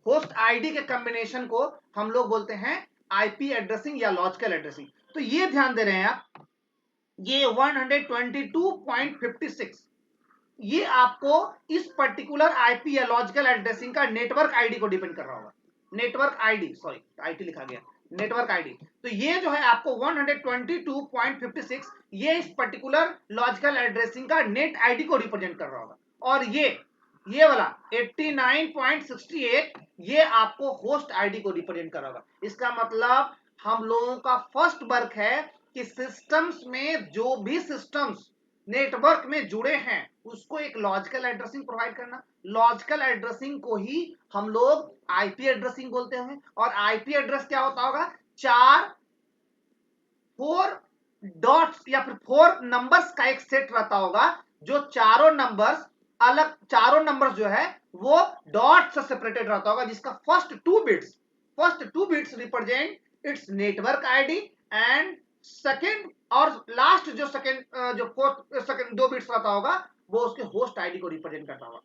host ID के कॉम्बिनेशन को हम लोग बोलते हैं आईपी एड्रेसिंग या लॉजिकल एड्रेसिंग। तो ये ध्यान दे रहे हैं आप, ये 122.56 ये आपको इस पर्टिकुलर आईपी या लॉजिकल एड्रेसिंग का नेटवर्क आईडी को डिपेंड कर रहा होगा। नेटवर्क आईडी, सॉरी आईटी लिखा गया, नेटवर्क आईडी। तो ये जो है आपको 122.56 ये इस पर्टिकुलर लॉजिकल एड्रेसिंग का नेट आईडी को रिप्रेजेंट कर रहा होगा। और ये वाला 89.68 ये आपको होस्ट आईडी को रिप्रेजेंट कर रहा होगा। इसका मतलब हम लोगों का फर्स्ट वर्क है कि सिस्टम्स में जो भी सिस्टम्स नेटवर्क में जुड़े हैं उसको एक लॉजिकल एड्रेसिंग प्रोवाइड करना। लॉजिकल एड्रेसिंग को ही हम लोग आईपी एड्रेसिंग बोलते हैं। और आईपी एड्रेस क्या होता होगा, 4 डॉट्स या फिर 4 नंबर्स का एक सेट रहता होगा, जो चारों नंबर्स जो है वो डॉट से सेपरेटेड रहता होगा, जिसका first two bits represent its network ID and second और लास्ट जो सेकेंड 2 बिट्स रहता होगा वो उसके होस्ट आईडी को रिप्रेजेंट करता होगा।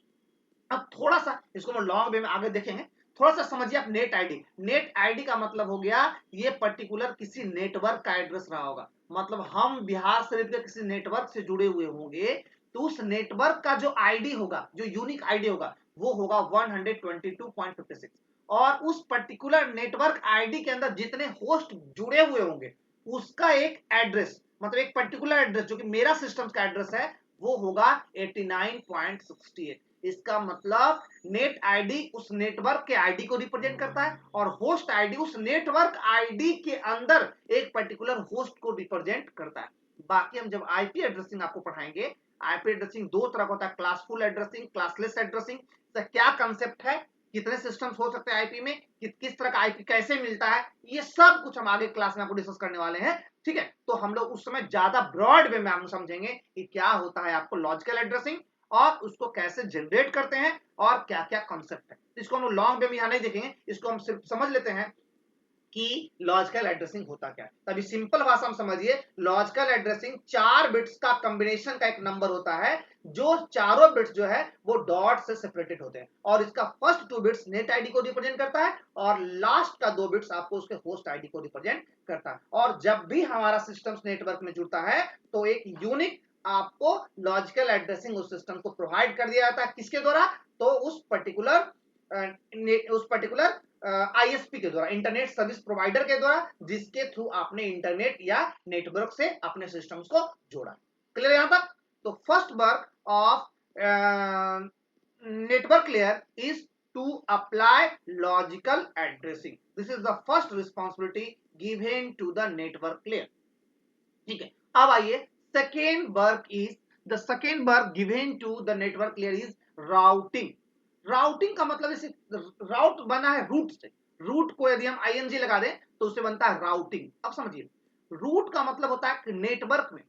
अब थोड़ा सा इसको हम लॉन्ग वे में आगे देखेंगे, थोड़ा सा समझिए आप नेट आईडी। नेट आईडी का मतलब हो गया ये पर्टिकुलर किसी नेटवर्क का एड्रेस रहा होगा। मतलब हम बिहार शरीफ के किसी नेटवर्क से जुड़े हुए होंगे तो उस नेटवर्क का जो आईडी होगा, जो यूनिक आईडी होगा, वो होगा 122.56। और उस पर्टिकुलर नेटवर्क आईडी के अंदर जितने होस्ट जुड़े हुए होंगे उसका एक एड्रेस, मतलब एक पर्टिकुलर एड्रेस जो कि मेरा सिस्टम का एड्रेस है, वो होगा 89.68। इसका मतलब नेट आईडी उस नेटवर्क के आईडी को रिप्रेजेंट करता है और होस्ट आईडी उस नेटवर्क आईडी के अंदर एक पर्टिकुलर होस्ट को रिप्रेजेंट करता है। बाकी हम जब आईपी एड्रेसिंग आपको पढ़ाएंगे, आईपी एड्रेसिंग दो तरह का होता है, क्लासफुल एड्रेसिंग, क्लासलेस एड्रेसिंग। तो क्या कंसेप्ट है, कितने सिस्टम्स हो सकते हैं आईपी में, किस तरह का आईपी कैसे मिलता है, ये सब कुछ हम आगे क्लास में आपको डिस्कस करने वाले हैं। ठीक है, तो हम लोग उस समय ज्यादा ब्रॉड वे में हम समझेंगे कि क्या होता है आपको लॉजिकल एड्रेसिंग और उसको कैसे जनरेट करते हैं और क्या क्या कॉन्सेप्ट है। इसको हम लॉन्ग वे में यहां नहीं देखेंगे, इसको हम सिर्फ समझ लेते हैं कि लॉजिकल एड्रेसिंग होता क्या है। तभी सिंपल भाषा में समझिए, लॉजिकल एड्रेसिंग 4 बिट्स का कॉम्बिनेशन का एक नंबर होता है, जो चारों बिट्स जो है वो डॉट से सेपरेटेड होते हैं और इसका फर्स्ट 2 बिट्स नेट आईडी को रिप्रेजेंट करता है और लास्ट का 2 बिट्स आपको उसके होस्ट आईडी को रिप्रेजेंट करता है। और जब भी हमारा सिस्टम्स नेटवर्क में जुड़ता है तो एक यूनिक आपको लॉजिकल एड्रेसिंग उस सिस्टम को प्रोवाइड कर दिया जाता है। किसके द्वारा, तो उस पर्टिकुलर आईएसपी के द्वारा, इंटरनेट सर्विस प्रोवाइडर के द्वारा, जिसके थ्रू आपने इंटरनेट या नेटवर्क से अपने सिस्टम्स को जोड़ा। क्लियर यहां तक। तो first work of network layer is to apply logical addressing. This is the first responsibility given to the network layer. ठीक है, अब आइए second work given to the network layer is routing. Routing का मतलब जैसे राउट बना है रूट से, रूट को यदि हम आईएनजी लगा दें तो उससे बनता है राउटिंग। अब समझिए, रूट का मतलब होता है कि नेटवर्क में,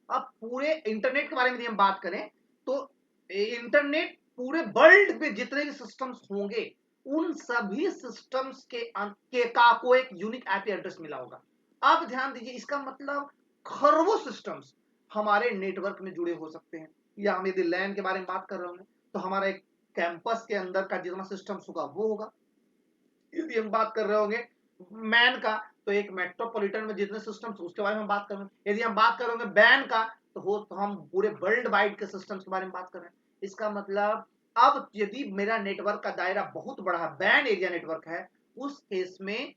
अब पूरे इंटरनेट के बारे में यदि हम बात करें तो इंटरनेट पूरे वर्ल्ड में जितने भी सिस्टम्स होंगे उन सभी सिस्टम्स का को एक यूनिक आईपी एड्रेस मिला होगा। अब ध्यान दीजिए, इसका मतलब खरबों सिस्टम्स हमारे नेटवर्क में जुड़े हो सकते हैं। या हम यदि लैन के बारे में बात कर रहे होंगे तो हमारा एक कैंपस के अंदर का जितना सिस्टम्स होगा वो होगा। यदि हम बात कर रहे होंगे मैन का तो एक मेट्रोपॉलिटन में जितने सिस्टम्स उसके बारे में बात कर रहे हैं। यदि हम बात कर रहे होंगे बैन का तो हम पूरे वर्ल्ड वाइड के सिस्टम्स के बारे में बात कर रहे हैं। इसका मतलब अब यदि मेरा नेटवर्क का दायरा बहुत बड़ा है, बैन एरिया नेटवर्क है, उस केस में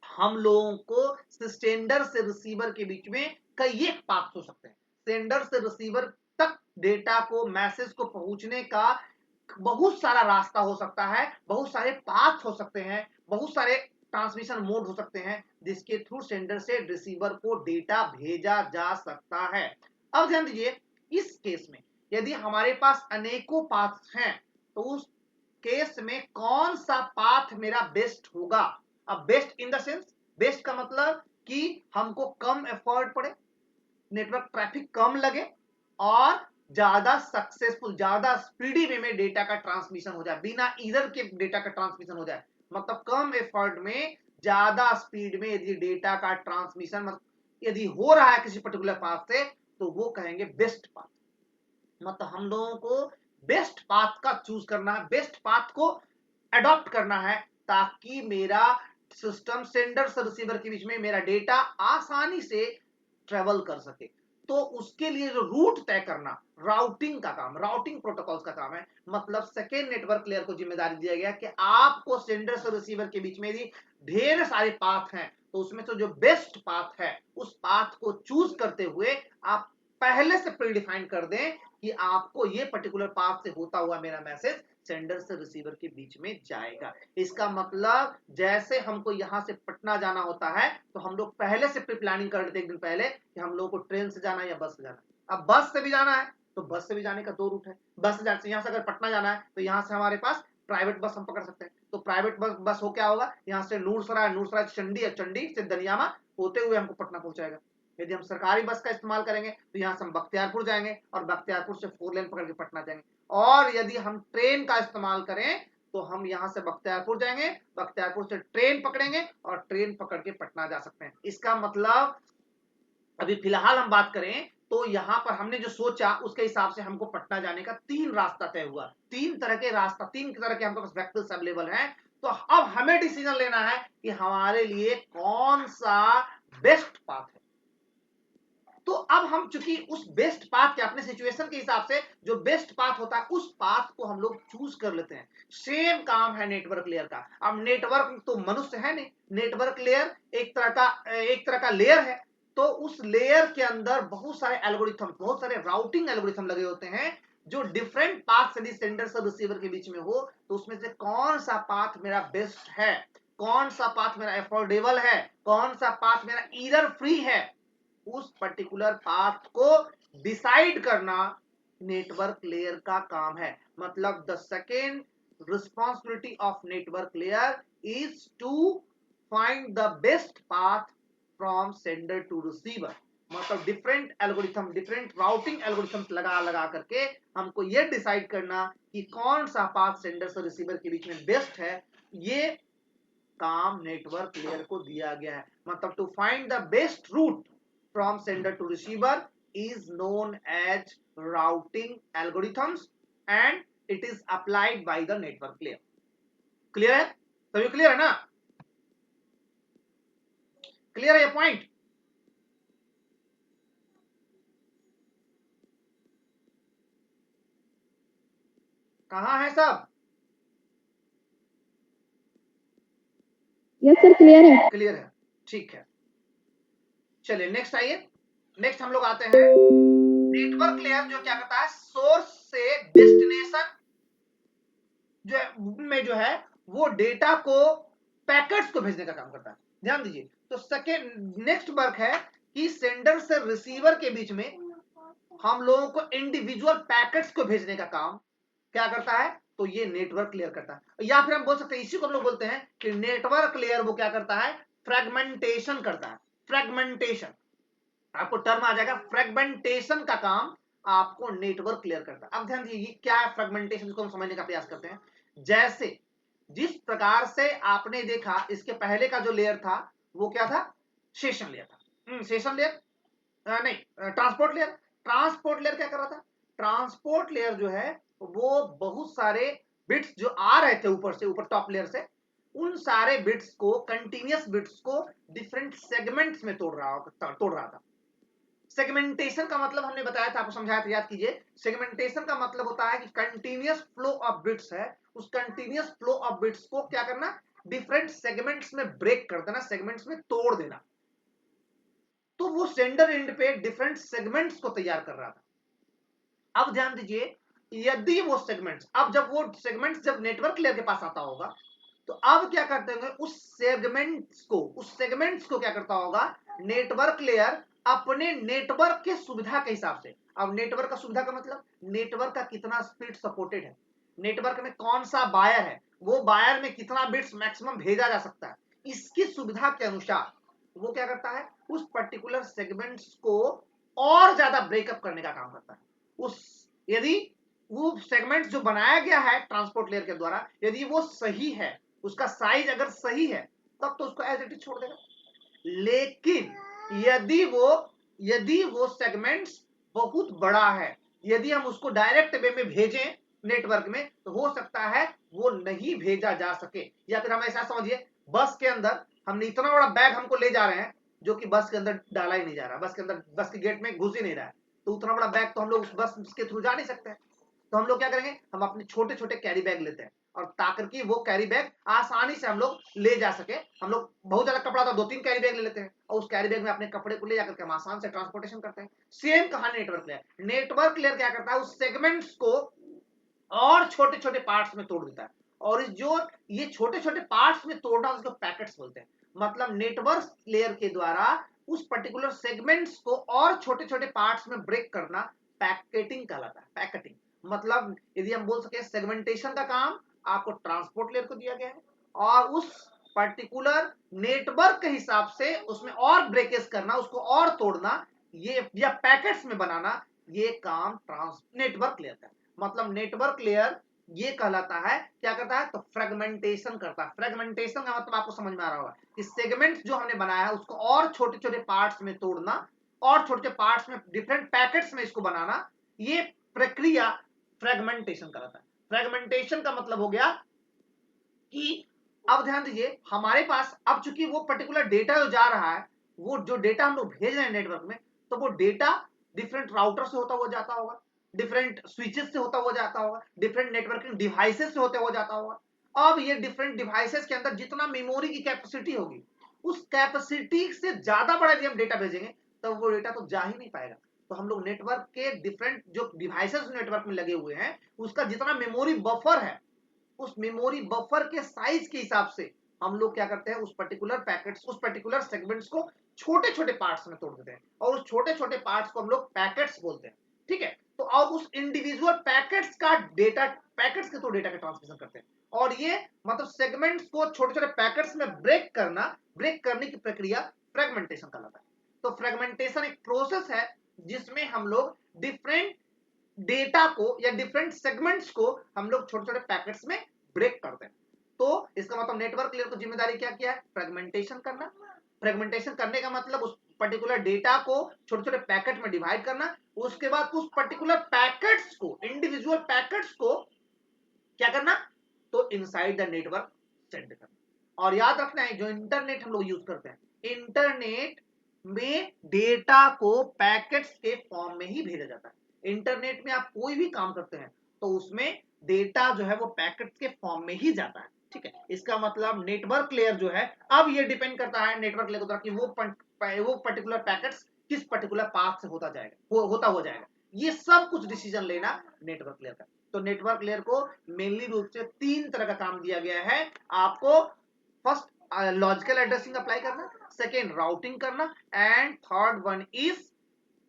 हम लोगों को सेंडर से रिसीवर के बीच में कई एक पाथ हो सकते हैं। सेंडर से रिसीवर तक डेटा को, मैसेज को पहुंचने का बहुत सारा रास्ता हो सकता है, बहुत सारे पाथ हो सकते हैं, बहुत सारे ट्रांसमिशन मोड हो सकते हैं जिसके थ्रू सेंडर से रिसीवर को डेटा भेजा जा सकता है। अब ध्यान दीजिए, इस केस में यदि हमारे पास अनेकों पाथ्स हैं तो उस केस में कौन सा पाथ मेरा बेस्ट होगा। अब best in the sense, best का मतलब कि हमको कम एफर्ट पड़े, नेटवर्क ट्रैफिक कम लगे और ज्यादा सक्सेसफुल, ज्यादा स्पीडी वे में डेटा का ट्रांसमिशन हो जाए, बिना एरर के डेटा का ट्रांसमिशन हो जाए। मतलब कम एफर्ट में ज्यादा स्पीड में यदि डेटा का ट्रांसमिशन मतलब यदि हो रहा है किसी पर्टिकुलर पाथ से, तो वो कहेंगे बेस्ट पाथ। मतलब हम लोगों को बेस्ट पाथ का चूज करना है, बेस्ट पाथ को अडॉप्ट करना है, ताकि मेरा सिस्टम सेंडर से रिसीवर के बीच में मेरा डेटा आसानी से ट्रेवल कर सके। तो उसके लिए जो रूट तय करना, राउटिंग का काम, राउटिंग प्रोटोकॉल्स का काम है। मतलब सेकेंड नेटवर्क लेयर को जिम्मेदारी दिया गया कि आपको सेंडर से रिसीवर के बीच में यदि ढेर सारे पाथ हैं, तो उसमें से जो बेस्ट पाथ है उस पाथ को चूज करते हुए आप पहले से प्रीडिफाइन कर दें कि आपको ये पर्टिकुलर पाथ से होता हुआ मेरा मैसेज सेंडर से रिसीवर के बीच में जाएगा। इसका मतलब जैसे हमको यहां से पटना जाना होता है, तो हम लोग पहले से प्री प्लानिंग कर लेते एक दिन पहले कि हम लोगों को ट्रेन से जाना है या बस से जाना है। अब बस से भी जाना है तो बस से भी जाने का दो रूट है। बस से जाने से यहां से अगर पटना जाना है तो यहां से हमारे पास प्राइवेट बस हम पकड़ सकते हैं। तो प्राइवेट बस हो क्या होगा, यहां से नूरसराय चंडी, चंडी से दनियामा होते हुए हमको पटना पहुंचाएगा। यदि हम सरकारी बस का इस्तेमाल करेंगे तो यहां से हम बख्तियारपुर जाएंगे और बख्तियारपुर से 4 लेन पकड़ के पटना जाएंगे। और यदि हम ट्रेन का इस्तेमाल करें तो हम यहां से बख्तियारपुर जाएंगे, बख्तियारपुर से ट्रेन पकड़ेंगे और ट्रेन पकड़ के पटना जा सकते हैं। इसका मतलब अभी फिलहाल हम बात करें तो यहां पर हमने जो सोचा उसके हिसाब से हमको पटना जाने का 3 रास्ता तय हुआ। 3 तरह के रास्ता, 3 तरह के हमके पास व्हीकल्स अवेलेबल हैं। तो अब हमें डिसीजन लेना है कि हमारे लिए कौन सा बेस्ट पाथ है। तो अब हम चूंकि उस बेस्ट पाथ के अपने सिचुएशन के हिसाब से जो बेस्ट पाथ होता है उस पाथ को हम लोग चूज कर लेते हैं। सेम काम है नेटवर्क लेयर का। अब नेटवर्क तो मनुष्य है नहीं, नेटवर्क लेयर एक तरह का लेयर है। तो उस लेयर के अंदर बहुत सारे एल्गोरिथम, बहुत सारे राउटिंग एल्गोरिथम लगे होते हैं जो डिफरेंट पाथ यदि सेंडर से रिसीवर के बीच में हो तो उसमें से कौन सा पाथ मेरा बेस्ट है, कौन सा पाथ मेरा एफोर्डेबल है, कौन सा पाथ मेरा एरर फ्री है, उस पर्टिकुलर पाथ को डिसाइड करना नेटवर्क लेयर का काम है। मतलब the second responsibility of network layer is to find the best path from sender to receiver. मतलब different algorithm, different routing algorithms लगा करके हमको ये डिसाइड करना कि कौन सा पाथ सेंडर से रिसीवर के बीच में बेस्ट है। ये काम नेटवर्क लेयर को दिया गया है। मतलब to find the best route from sender to receiver is known as routing algorithms and it is applied by the network layer. Clear है? सभी क्लियर है ना? क्लियर है ये पॉइंट? कहां है सब? यस सर, क्लियर है। क्लियर है, ठीक है। चलिए नेक्स्ट आइए। नेक्स्ट हम लोग आते हैं नेटवर्क लेयर जो क्या करता है, सोर्स से डेस्टिनेशन जो है वो डेटा को, पैकेट्स को भेजने का काम करता है। ध्यान दीजिए। तो सेकेंड नेक्स्ट वर्क है कि सेंडर से रिसीवर के बीच में हम लोगों को इंडिविजुअल पैकेट्स को भेजने का काम क्या करता है, तो ये नेटवर्क लेयर करता है। या फिर हम बोल सकते हैं, इसी को हम लोग बोलते हैं कि नेटवर्क लेयर वो क्या करता है, फ्रेगमेंटेशन करता है। फ्रेगमेंटेशन आपको टर्म आ जाएगा, फ्रेगमेंटेशन का काम आपको नेटवर्क लेयर करता है। अब ध्यान दीजिए ये क्या है फ्रेगमेंटेशन, इसको हम समझने का प्रयास करते हैं। जैसे जिस प्रकार से आपने देखा इसके पहले का जो लेयर था वो क्या था, सेशन लेयर था। सेशन लेयर नहीं, ट्रांसपोर्ट लेयर। ट्रांसपोर्ट लेयर क्या कर रहा था, ट्रांसपोर्ट लेयर जो है वो बहुत सारे बिट्स जो आ रहे थे ऊपर से, ऊपर टॉप लेयर से, उन सारे बिट्स को, कंटिन्यूअस बिट्स को डिफरेंट सेगमेंट्स में तोड़ रहा था। सेगमेंटेशन का मतलब हमने बताया था, आपको समझाया था, याद कीजिए। सेगमेंटेशन का मतलब होता है कि कंटिन्यूअस फ्लो ऑफ बिट्स है, उस कंटिन्यूअस फ्लो ऑफ बिट्स को क्या करना, डिफरेंट सेगमेंट्स में ब्रेक कर देना, सेगमेंट्स में तोड़ देना। तो वो सेंडर एंड पे डिफरेंट सेगमेंट्स को तैयार कर रहा था। अब ध्यान दीजिए, यदि वो सेगमेंट्स, अब जब वो सेगमेंट्स जब नेटवर्क लेयर के पास आता होगा तो अब क्या करते होंगे, उस सेगमेंट्स को क्या करता होगा नेटवर्क लेयर अपने नेटवर्क के सुविधा के हिसाब से। अब नेटवर्क का सुविधा का मतलब नेटवर्क का कितना स्पीड सपोर्टेड है, नेटवर्क में कौन सा बायर है, वो बायर में कितना बिट्स मैक्सिमम भेजा जा सकता है, इसकी सुविधा के अनुसार वो क्या करता है, उस पर्टिकुलर सेगमेंट्स को और ज्यादा ब्रेकअप करने का काम करता है। उस यदि वो सेगमेंट जो बनाया गया है ट्रांसपोर्ट लेयर के द्वारा, यदि वो सही है, उसका साइज अगर सही है, तब तो उसको एज इट इज छोड़ देगा। लेकिन यदि वो सेगमेंट्स बहुत बड़ा है, यदि हम उसको डायरेक्ट वे में भेजें नेटवर्क में, तो हो सकता है वो नहीं भेजा जा सके। या फिर हम ऐसा समझिए, बस के अंदर हमने इतना बड़ा बैग हमको ले जा रहे हैं जो कि बस के अंदर डाला ही नहीं जा रहा, बस के अंदर, बस के गेट में घुस ही नहीं रहा है, तो उतना बड़ा बैग तो हम लोग उस बस के थ्रू जा नहीं सकते। तो हम लोग क्या करेंगे, हम अपने छोटे छोटे कैरी बैग लेते हैं, और ताकर की वो कैरी बैग आसानी से हम लोग ले जा सके। हम लोग बहुत ज्यादा कपड़ा था, 2-3 कैरी बैग ले लेते हैं, और उस कैरी बैग में अपने कपड़े को ले जाकर के हम आसान से ट्रांसपोर्टेशन करते हैं। सेम कहानी नेटवर्क लेयर। नेटवर्क लेयर क्या करता है, उस सेगमेंट्स को और छोटे छोटे पार्ट्स में तोड़ देता है, और जो ये छोटे छोटे पार्ट्स में तोड़ना, उसको पैकेट्स बोलते हैं। मतलब नेटवर्क लेयर के द्वारा उस पर्टिकुलर सेगमेंट्स को और छोटे छोटे पार्ट्स में ब्रेक करना पैकेटिंग कहलाता है। पैकेटिंग मतलब यदि हम बोल सके, सेगमेंटेशन का काम आपको ट्रांसपोर्ट लेयर को दिया गया है, और उस पर्टिकुलर नेटवर्क के हिसाब से उसमें और ब्रेकेज करना, उसको और तोड़ना, ये या पैकेट्स में बनाना, ये काम नेटवर्क लेयर का है। मतलब नेटवर्क लेयर ये कहलाता है, क्या करता है, तो फ्रेगमेंटेशन करता है। फ्रेगमेंटेशन का मतलब आपको समझ में आ रहा होगा कि सेगमेंट जो हमने बनाया है उसको और छोटे छोटे पार्ट्स में तोड़ना, और छोटे छोटे पार्ट्स में डिफरेंट पैकेट्स में इसको बनाना, ये प्रक्रिया फ्रेगमेंटेशन कहलाता है। फ्रेगमेंटेशन का मतलब हो गया कि अब ध्यान दीजिए, हमारे पास अब चूंकि वो पर्टिकुलर डेटा जो जा रहा है, वो जो डेटा हम लोग भेज रहे हैं नेटवर्क में, तो वो डेटा डिफरेंट राउटर से होता हुआ जाता होगा, डिफरेंट स्विचेस से होता हुआ जाता होगा, डिफरेंट नेटवर्किंग डिवाइसेस से होते हुआ जाता होगा। अब ये डिफरेंट डिवाइसेस के अंदर जितना मेमोरी की कैपेसिटी होगी, उस कैपेसिटी से ज्यादा बड़ा यदि हम डेटा भेजेंगे, तो वो डेटा तो जा ही नहीं पाएगा। तो हम लोग नेटवर्क के डिफरेंट जो डिवाइसेस नेटवर्क में लगे हुए हैं, उसका जितना मेमोरी बफर है, उस मेमोरी बफर के साइज के हिसाब से हम लोग क्या करते हैं, उस पर्टिकुलर पैकेट्स, उस पर्टिकुलर सेगमेंट्स को छोटे छोटे पार्ट्स में तोड़ देते हैं, और उस छोटे छोटे पार्ट्स को हम लोग पैकेट्स बोलते हैं। ठीक है, तो अब उस इंडिविजुअल पैकेट्स का डेटा, पैकेट्स के थ्रू डेटा का ट्रांसमिशन करते हैं, और ये मतलब सेगमेंट्स को छोटे छोटे पैकेट्स में ब्रेक करना, ब्रेक करने की प्रक्रिया फ्रेगमेंटेशन कहलाता है। तो फ्रेगमेंटेशन एक प्रोसेस है जिसमें हम लोग डिफरेंट डेटा को या डिफरेंट सेगमेंट्स को हम लोग छोटे छोटे पैकेट्स में ब्रेक करते हैं। तो इसका मतलब नेटवर्क लेयर को जिम्मेदारी क्या किया है, फ्रेगमेंटेशन करना। फ्रेगमेंटेशन करने का मतलब उस पर्टिकुलर डेटा को छोटे छोटे पैकेट में डिवाइड करना, उसके बाद उस पर्टिकुलर पैकेट्स को, इंडिविजुअल पैकेट्स को क्या करना, तो इनसाइड द नेटवर्क सेंड करना। और याद रखना है, जो इंटरनेट हम लोग यूज करते हैं, इंटरनेट में डेटा को पैकेट्स के फॉर्म में ही भेजा जाता है। इंटरनेट में आप कोई भी काम करते हैं तो उसमें डेटा जो है वो पैकेट्स के फॉर्म में ही जाता है। ठीक है, इसका मतलब नेटवर्क लेयर जो है, अब ये डिपेंड करता है नेटवर्क लेयर कि वो पर्टिकुलर पैकेट्स किस पर्टिकुलर पाथ से होता हो जाएगा। ये सब कुछ डिसीजन लेना नेटवर्क लेयर का। तो नेटवर्क लेयर को मेनली रूप से 3 तरह का काम दिया गया है आपको। फर्स्ट, लॉजिकल एड्रेसिंग अप्लाई करना, सेकेंड राउटिंग करना, and third one is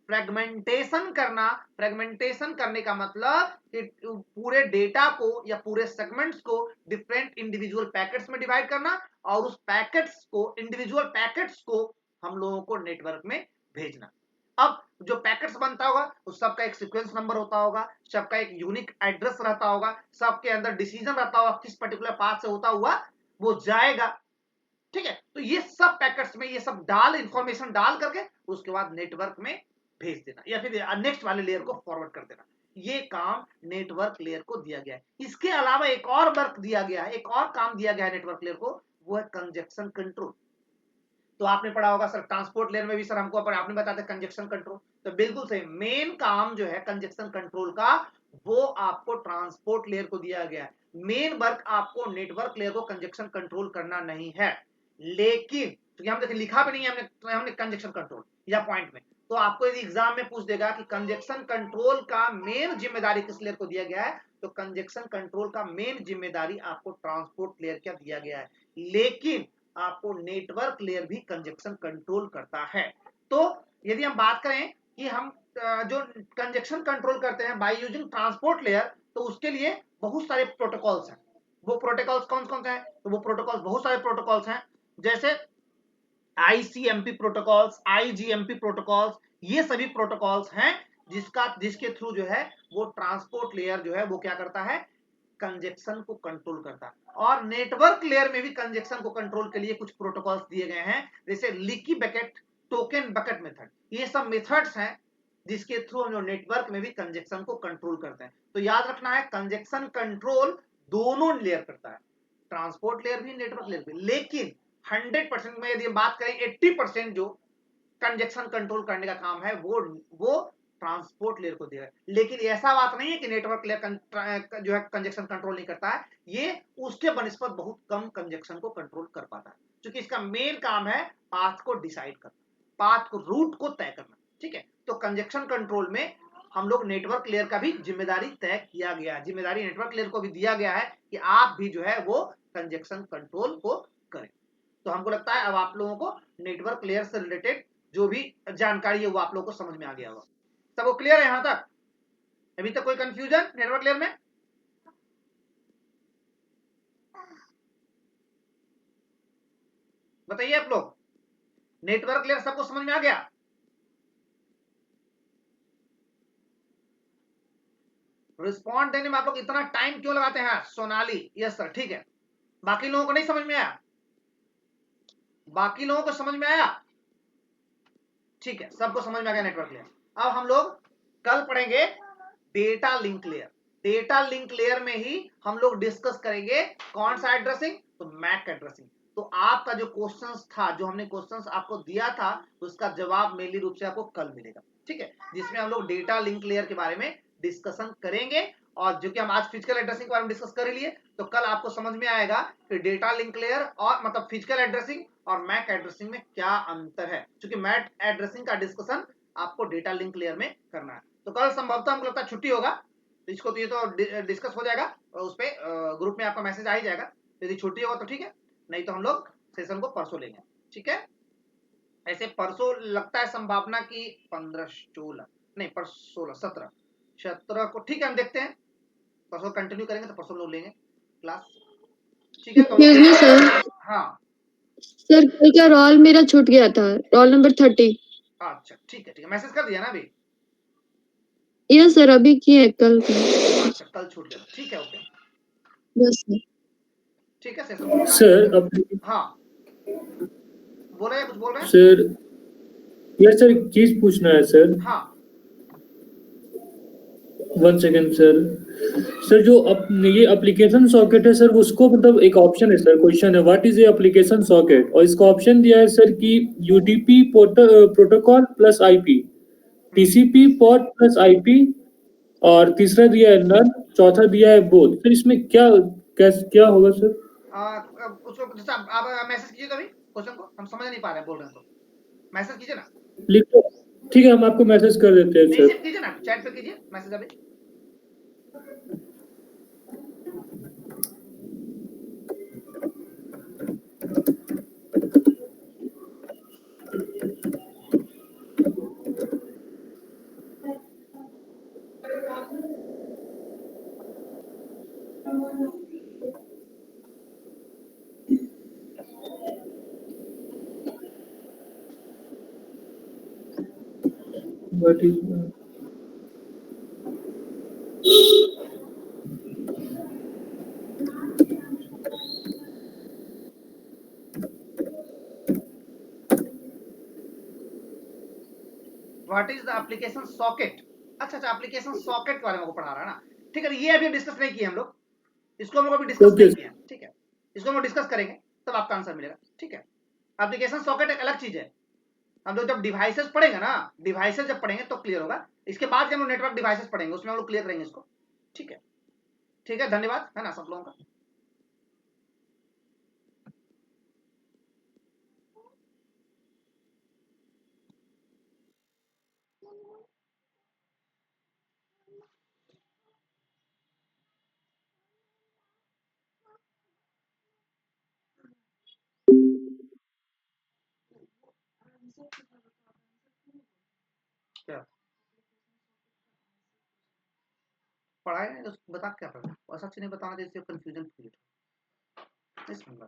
fragmentation करना। फ्रेगमेंटेशन करने का मतलब कि पूरे डेटा को या पूरे सेगमेंट्स को डिफरेंट इंडिविजुअल पैकेट्स में डिवाइड करना, और उस पैकेट्स को, इंडिविजुअल पैकेट्स को हम लोगों को नेटवर्क में भेजना। अब जो पैकेट्स बनता होगा उस सबका एक सीक्वेंस नंबर होता होगा, सबका एक यूनिक एड्रेस रहता होगा, सबके अंदर डिसीजन रहता होगा किस पर्टिकुलर पाथ से होता हुआ वो जाएगा। ठीक है, तो ये सब पैकेट्स में ये सब इंफॉर्मेशन डाल करके उसके बाद नेटवर्क में भेज देना, या फिर नेक्स्ट वाले लेयर को फॉरवर्ड कर देना। ये काम नेटवर्क लेयर को दिया गया है। इसके अलावा एक और वर्क दिया गया है, एक और काम दिया गया है नेटवर्क लेयर को, वो है कंजेक्शन कंट्रोल। तो आपने पढ़ा होगा सर, ट्रांसपोर्ट लेयर में भी सर हमको आपने बताया था कंजेक्शन कंट्रोल। तो बिल्कुल सही, मेन काम जो है कंजेक्शन कंट्रोल का, वो आपको ट्रांसपोर्ट लेयर को दिया गया है। मेन वर्क आपको नेटवर्क लेयर को कंजेक्शन कंट्रोल करना नहीं है। लेकिन तो हम देखिए लिखा भी नहीं है हमने कंजेक्शन कंट्रोल या पॉइंट में, तो आपको यदि एग्जाम में पूछ देगा कि कंजेक्शन कंट्रोल का मेन जिम्मेदारी किस लेयर को दिया गया है, तो कंजेक्शन कंट्रोल का मेन जिम्मेदारी आपको ट्रांसपोर्ट लेयर का दिया गया है। लेकिन आपको नेटवर्क लेयर भी कंजेक्शन कंट्रोल करता है। तो यदि हम बात करें कि हम जो कंजेक्शन कंट्रोल करते हैं बाय यूजिंग ट्रांसपोर्ट लेयर, तो उसके लिए बहुत सारे प्रोटोकॉल्स हैं। वो प्रोटोकॉल्स कौन कौन से हैं, तो वो प्रोटोकॉल्स बहुत सारे प्रोटोकॉल्स हैं। जैसे ICMP प्रोटोकॉल्स, IGMP प्रोटोकॉल्स, ये सभी प्रोटोकॉल्स हैं जिसके थ्रू जो है वो ट्रांसपोर्ट लेयर जो है वो क्या करता है, कंजेक्शन को कंट्रोल करता है। और नेटवर्क लेयर में भी कंजेक्शन को कंट्रोल के लिए कुछ प्रोटोकॉल्स दिए गए हैं, जैसे leaky bucket, token bucket method, ये सब मेथड्स हैं जिसके थ्रू हम नेटवर्क में भी कंजेक्शन को कंट्रोल करते हैं। तो याद रखना है, कंजेक्शन कंट्रोल दोनों लेयर करता है, ट्रांसपोर्ट लेयर भी, नेटवर्क लेयर भी। लेकिन 100% में यदि बात करें, 80% जो कंजेक्शन कंट्रोल करने का काम है वो ट्रांसपोर्ट लेयर को दिया है। लेकिन ऐसा बात नहीं है कि नेटवर्क लेयर जो है कंजेक्शन कंट्रोल नहीं करता है, ये उसके बनिस्पत बहुत कम कंजेक्शन को कंट्रोल कर पाता है, क्योंकि इसका मेन काम है पाथ को डिसाइड करना, पाथ को, रूट को तय करना। ठीक है, तो कंजेक्शन कंट्रोल में हम लोग नेटवर्क लेयर का भी जिम्मेदारी तय किया गया है, जिम्मेदारी नेटवर्क लेयर को भी दिया गया है कि आप भी जो है वो कंजेक्शन कंट्रोल को करें। तो हमको लगता है अब आप लोगों को नेटवर्क लेयर से रिलेटेड जो भी जानकारी है वो आप लोगों को समझ में आ गया होगा। सबको क्लियर है यहां तक? अभी तक कोई कंफ्यूजन नेटवर्क लेयर में? बताइए आप लोग, नेटवर्क लेयर सबको समझ में आ गया? रिस्पॉन्ड देने में आप लोग इतना टाइम क्यों लगाते हैं? सोनाली, यस सर, ठीक है। बाकी लोगों को नहीं समझ में आया? बाकी लोगों को समझ में आया? ठीक है, सबको समझ में आ गया नेटवर्क लेयर। अब हम लोग कल पढ़ेंगे data link layer. Data link layer में ही हम लोग डिस्कस करेंगे कौन सा एड्रेसिंग, तो मैक एड्रेसिंग। तो आपका जो क्वेश्चंस था, जो हमने क्वेश्चंस आपको दिया था, उसका जवाब मेनली रूप से आपको कल मिलेगा। ठीक है, जिसमें हम लोग डेटा लिंक लेयर के बारे में डिस्कशन करेंगे, और जो कि हम आज फिजिकल एड्रेसिंग के बारे में डिस्कस कर लिए, तो कल आपको समझ में आएगा कि डेटा लिंक लेयर और मतलब फिजिकल एड्रेसिंग और मैक एड्रेसिंग में क्या अंतर है, क्योंकि मैक एड्रेसिंग का डिस्कशन आपको डेटा लिंक लेयर में करना है। तो कल संभवतः हमको लगता है छुट्टी होगा, तो इसको तो ये तो डिस्कस हो जाएगा और उस पर ग्रुप में आपका मैसेज आ ही जाएगा। यदि छुट्टी होगा तो ठीक है, नहीं तो हम लोग सेशन को परसों लेंगे। ठीक है, ऐसे परसों लगता है संभावना की 15-16 नहीं, परसों 17 को, ठीक है, हम देखते हैं, परसों कंटिन्यू करेंगे तो परसों लोग लेंगे क्लास। ठीक है, तो Excuse me, sir. हाँ सर कल का रोल मेरा छूट गया था, रोल नंबर 30। अच्छा, ठीक है, मैसेज कर दिया ना अभी? यस सर, अभी किए कल का। अच्छा, कल छूट गया, ठीक है, ओके, यस सर। ठीक है, सेशन को सर अब हाँ बोल रहे हैं, कुछ बोल रहे हैं? सर यस सर, एक चीज पूछना है सर। हाँ 1 सेकेंड सर। सर जो ये एप्लीकेशन सॉकेट है सर, उसको मतलब एक ऑप्शन है सर, क्वेश्चन है what is a application socket, और इसका ऑप्शन दिया है सर कि UDP protocol plus IP, TCP port plus IP, और तीसरा दिया है नन, चौथा दिया है बोथ। सर इसमें क्या होगा सर? उसको जैसा आप मैसेज कीजिए कभी क्वेश्चन को, हम समझ नहीं पा रहे हैं, बोल रहे हैं तो मैसेज कीजिए ना। लिखो, ठीक है, हम आपको मैसेज कर देते हैं सर। कीजिए ना, चैट पे कीजिए मैसेज अभी। What is what is the application socket? अच्छा, एप्लीकेशन सॉकेट के बारे में पढ़ा रहा है ना। ठीक है, ये अभी डिस्कस नहीं किए हम लोग, इसको हम लोग अभी डिस्कस नहीं किया। ठीक है, इसको हम लोग डिस्कस करेंगे तब आपका आंसर मिलेगा। ठीक है, एप्लीकेशन सॉकेट एक अलग चीज है। हम लोग जब डिवाइसेस पढ़ेंगे ना, डिवाइसेस जब पढ़ेंगे तो क्लियर होगा। इसके बाद जब हम लोग नेटवर्क डिवाइसेस पढ़ेंगे उसमें हम लोग क्लियर करेंगे इसको। ठीक है, ठीक है, धन्यवाद है ना सब लोगों का। क्या पढ़ाए नहीं तो बता, क्या पढ़ा? ऐसा नहीं बताना जिससे कंफ्यूजन क्रिएट हो।